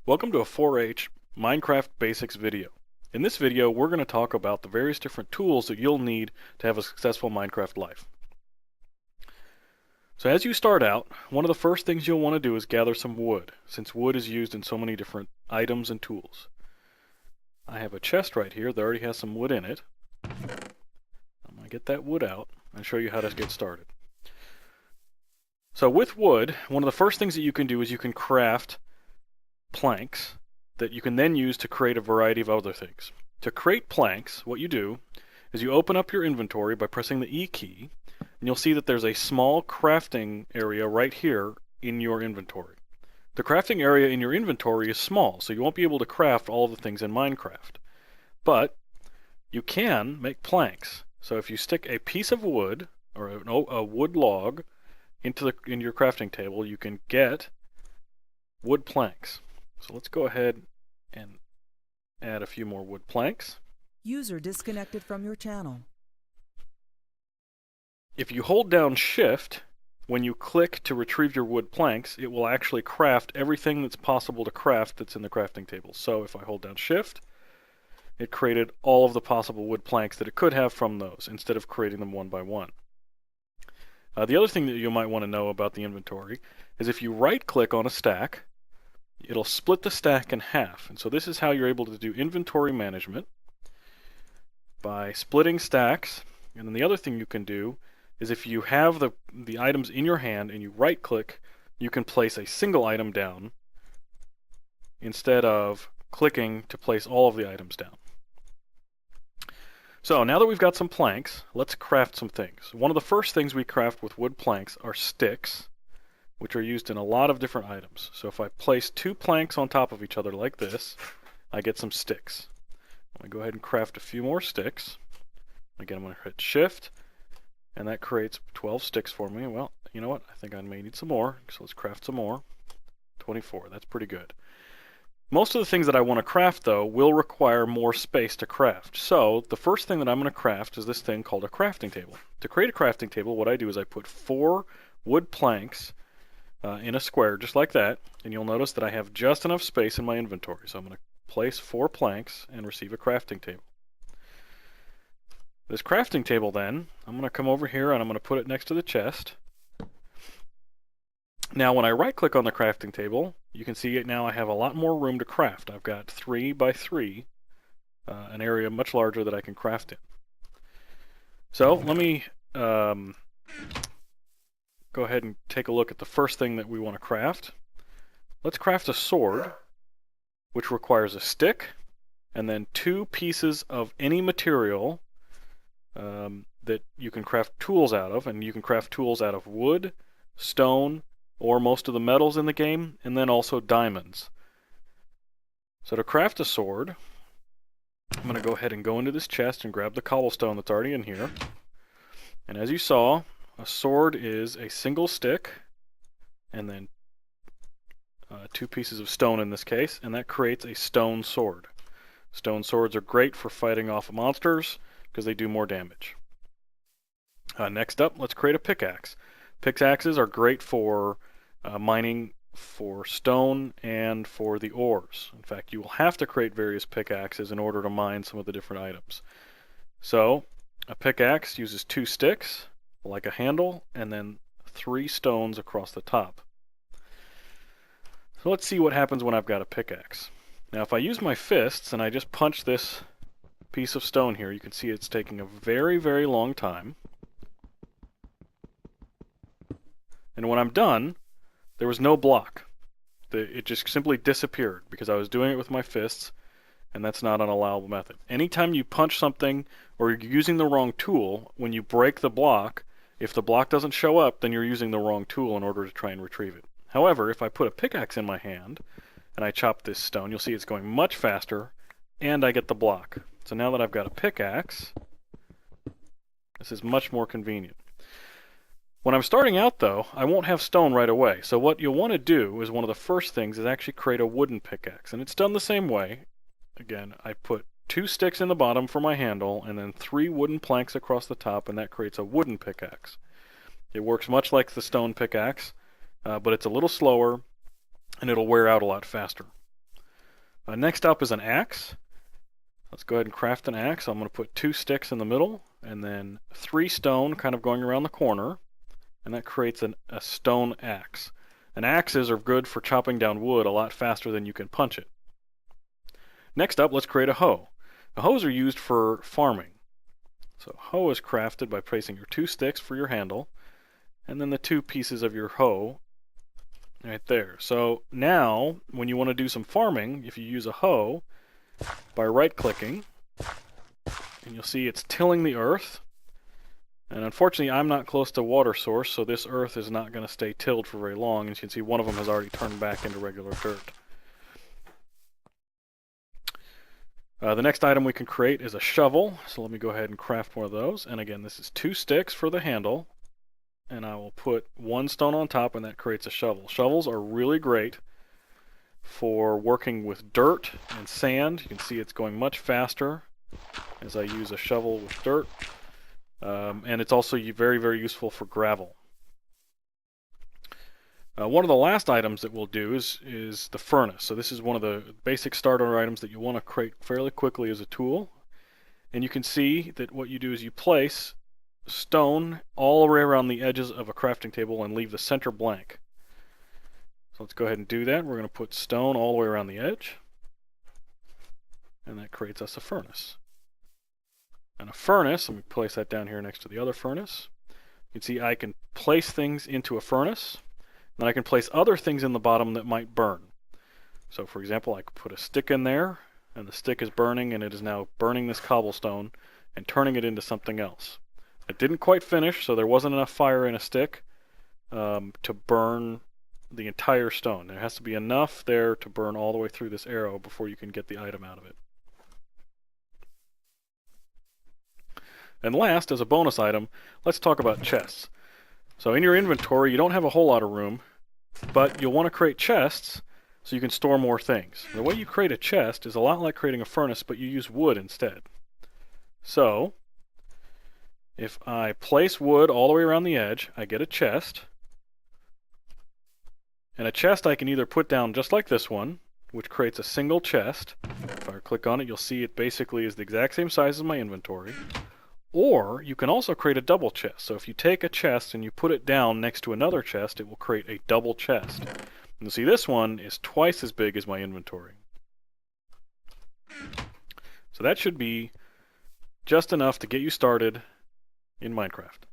Welcome to a 4-H Minecraft Basics video. In this video, we're going to talk about the various different tools that you'll need to have a successful Minecraft life. So as you start out, one of the first things you'll want to do is gather some wood, since wood is used in so many different items and tools. I have a chest right here that already has some wood in it. I'm going to get that wood out and show you how to get started. So with wood, one of the first things that you can do is you can craft planks that you can then use to create a variety of other things. To create planks, what you do is you open up your inventory by pressing the E key, and you'll see that there's a small crafting area right here in your inventory. The crafting area in your inventory is small, so you won't be able to craft all of the things in Minecraft. But you can make planks. So if you stick a piece of wood, or a wood log, into your crafting table, you can get wood planks. So let's go ahead and add a few more wood planks. User disconnected from your channel. If you hold down Shift, when you click to retrieve your wood planks, it will actually craft everything that's possible to craft that's in the crafting table. So if I hold down Shift, it created all of the possible wood planks that it could have from those, instead of creating them one by one. The other thing that you might want to know about the inventory is if you right-click on a stack, it'll split the stack in half. And so this is how you're able to do inventory management, by splitting stacks. And then the other thing you can do is if you have the items in your hand and you right click, you can place a single item down instead of clicking to place all of the items down. So now that we've got some planks, let's craft some things. One of the first things we craft with wood planks are sticks, which are used in a lot of different items. So if I place two planks on top of each other like this, I get some sticks. I'm going to go ahead and craft a few more sticks. Again, I'm going to hit Shift, and that creates 12 sticks for me. Well, you know what? I think I may need some more, so let's craft some more. 24, that's pretty good. Most of the things that I want to craft, though, will require more space to craft. So the first thing that I'm going to craft is this thing called a crafting table. To create a crafting table, what I do is I put 4 wood planks in a square just like that, and you'll notice that I have just enough space in my inventory. So I'm going to place 4 planks and receive a crafting table. This crafting table then, I'm going to come over here and I'm going to put it next to the chest. Now when I right click on the crafting table, you can see it now I have a lot more room to craft. I've got 3 by 3, an area much larger that I can craft in. So let me go ahead and take a look at the first thing that we want to craft. Let's craft a sword, which requires a stick and then 2 pieces of any material that you can craft tools out of, and you can craft tools out of wood, stone, or most of the metals in the game, and then also diamonds. So to craft a sword, I'm going to go ahead and go into this chest and grab the cobblestone that's already in here. And as you saw, a sword is a single stick, and then 2 pieces of stone in this case, and that creates a stone sword. Stone swords are great for fighting off monsters because they do more damage. Next up, let's create a pickaxe. Pickaxes are great for mining for stone and for the ores. In fact, you will have to create various pickaxes in order to mine some of the different items. So, a pickaxe uses 2 sticks, like a handle, and then 3 stones across the top. So let's see what happens when I've got a pickaxe. Now if I use my fists and I just punch this piece of stone here, you can see it's taking a very, very long time. And when I'm done, there was no block. It just simply disappeared because I was doing it with my fists, and that's not an allowable method. Anytime you punch something or you're using the wrong tool, when you break the block, if the block doesn't show up, then you're using the wrong tool in order to try and retrieve it. However, if I put a pickaxe in my hand and I chop this stone, you'll see it's going much faster, and I get the block. So now that I've got a pickaxe, this is much more convenient. When I'm starting out, though, I won't have stone right away. So what you'll want to do is one of the first things is actually create a wooden pickaxe. And it's done the same way. Again, I put 2 sticks in the bottom for my handle and then 3 wooden planks across the top, and that creates a wooden pickaxe. It works much like the stone pickaxe, but it's a little slower and it'll wear out a lot faster. Next up is an axe. Let's go ahead and craft an axe. I'm going to put 2 sticks in the middle and then 3 stone kind of going around the corner, and that creates a stone axe. And axes are good for chopping down wood a lot faster than you can punch it. Next up, let's create a hoe. The hoes are used for farming. So hoe is crafted by placing your 2 sticks for your handle, and then the 2 pieces of your hoe right there. So now, when you want to do some farming, if you use a hoe, by right-clicking, and you'll see it's tilling the earth. And unfortunately, I'm not close to water source, so this earth is not going to stay tilled for very long. As you can see, one of them has already turned back into regular dirt. The next item we can create is a shovel. So let me go ahead and craft one of those. And again, this is 2 sticks for the handle. And I will put 1 stone on top, and that creates a shovel. Shovels are really great for working with dirt and sand. You can see it's going much faster as I use a shovel with dirt. And it's also very, very useful for gravel. One of the last items that we'll do is the furnace. So this is one of the basic starter items that you want to create fairly quickly as a tool. And you can see that what you do is you place stone all the way around the edges of a crafting table and leave the center blank. So let's go ahead and do that. We're going to put stone all the way around the edge. And that creates us a furnace. And a furnace, let me place that down here next to the other furnace. You can see I can place things into a furnace. Then I can place other things in the bottom that might burn. So for example, I could put a stick in there, and the stick is burning, and it is now burning this cobblestone and turning it into something else. It didn't quite finish, so there wasn't enough fire in a stick to burn the entire stone. There has to be enough there to burn all the way through this arrow before you can get the item out of it. And last, as a bonus item, let's talk about chests. So in your inventory, you don't have a whole lot of room, but you'll want to create chests so you can store more things. The way you create a chest is a lot like creating a furnace, but you use wood instead. So if I place wood all the way around the edge, I get a chest. And a chest I can either put down just like this one, which creates a single chest. If I click on it, you'll see it basically is the exact same size as my inventory. Or you can also create a double chest. So if you take a chest and you put it down next to another chest, it will create a double chest. And see, this one is twice as big as my inventory. So that should be just enough to get you started in Minecraft.